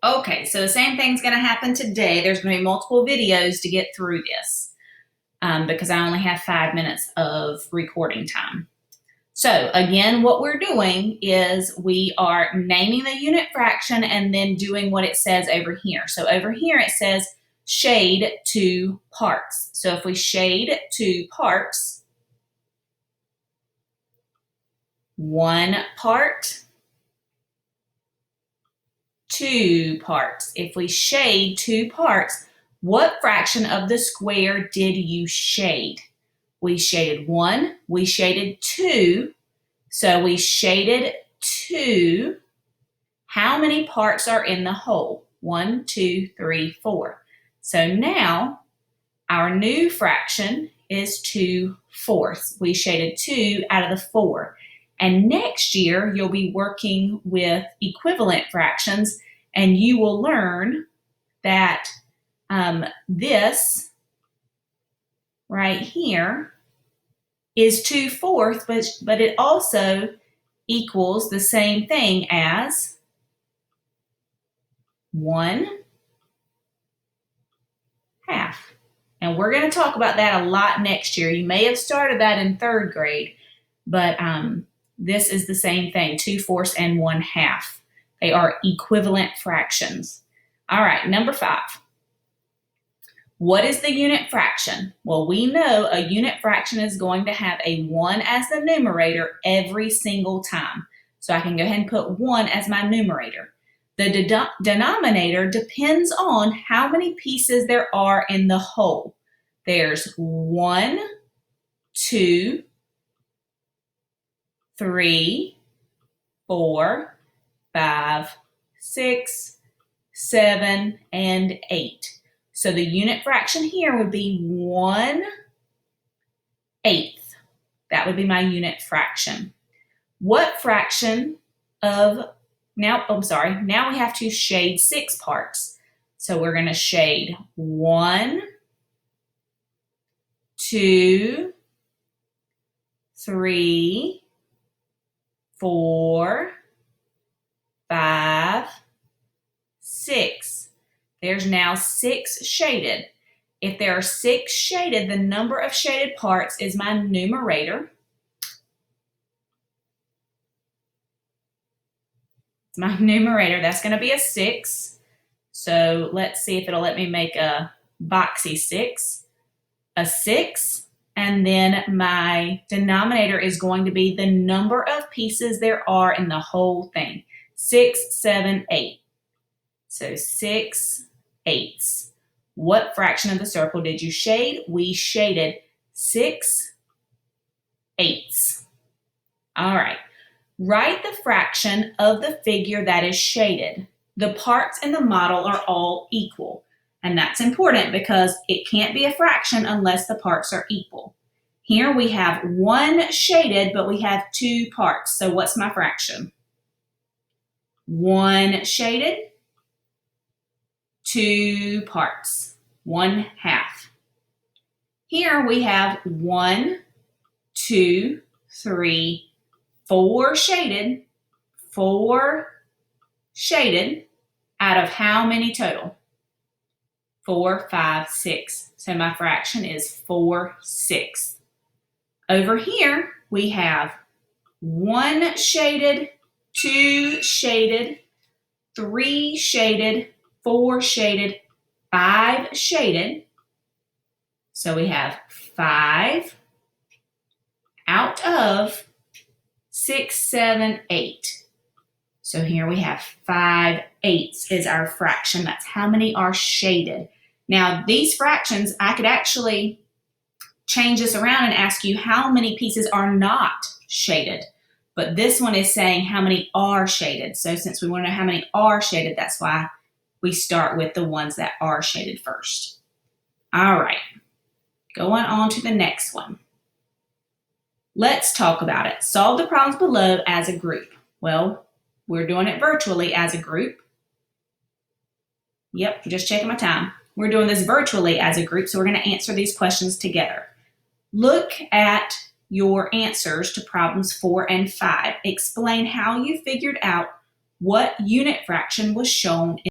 Okay, so the same thing's going to happen today. There's going to be multiple videos to get through this because I only have 5 minutes of recording time. So again, what we're doing is we are naming the unit fraction and then doing what it says over here. So over here it says shade 2 parts. So if we shade 2 parts, 1 part, 2 parts. If we shade 2 parts, what fraction of the square did you shade? We shaded 1, we shaded 2, so we shaded 2. How many parts are in the whole? 1, 2, 3, 4. So now our new fraction is 2/4. We shaded 2 out of the 4. And next year, you'll be working with equivalent fractions, and you will learn that this right here is 2/4, but it also equals the same thing as 1/2. And we're going to talk about that a lot next year. You may have started that in 3rd grade, but this is the same thing, 2/4 and 1/2. They are equivalent fractions. All right, number 5. What is the unit fraction? Well, we know a unit fraction is going to have a 1 as the numerator every single time. So I can go ahead and put 1 as my numerator. The denominator depends on how many pieces there are in the whole. There's 1, 2, 3, 4, 5, 6, 7, and 8. So the unit fraction here would be 1/8. That would be my unit fraction. What fraction of, now we have to shade 6 parts. So we're going to shade 1, 2, 3, 4, 5, 6. There's now 6 shaded. If there are 6 shaded, the number of shaded parts is my numerator. It's my numerator. That's going to be a 6. So let's see if it'll let me make a boxy 6. A 6. And then my denominator is going to be the number of pieces there are in the whole thing. 6, 7, 8. So 6/8. What fraction of the circle did you shade? We shaded 6/8. All right. Write the fraction of the figure that is shaded. The parts in the model are all equal. And that's important because it can't be a fraction unless the parts are equal. Here we have 1 shaded, but we have 2 parts. So what's my fraction? 1 shaded, 2 parts, 1/2. Here we have 1, 2, 3, 4 shaded, 4 shaded out of how many total? 4, 5, 6. So my fraction is 4/6. Over here we have 1 shaded, 2 shaded, 3 shaded, 4 shaded, 5 shaded. So we have 5 out of 6, 7, 8. So here we have 5/8 is our fraction. That's how many are shaded. Now these fractions, I could actually change this around and ask you how many pieces are not shaded. But this one is saying how many are shaded. So since we want to know how many are shaded, that's why we start with the ones that are shaded first. All right, going on to the next one. Let's talk about it. Solve the problems below as a group. Well, we're doing it virtually as a group. Yep, just checking my time. We're doing this virtually as a group, so we're going to answer these questions together. Look at your answers to problems 4 and 5. Explain how you figured out what unit fraction was shown in